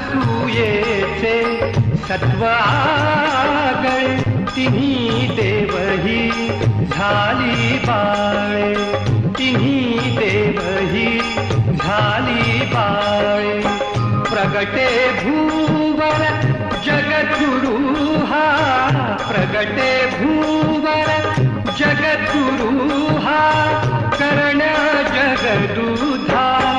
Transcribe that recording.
असूयेचे सत्व आगळे, तिन्ही देवही झाली बाळे, तिन्ही देवही झाली बाळे. प्रगटे भूवर जगद्गुरु हा, प्रगटे भूवर जगद्गुरु हा, कर्ण जगदुधार.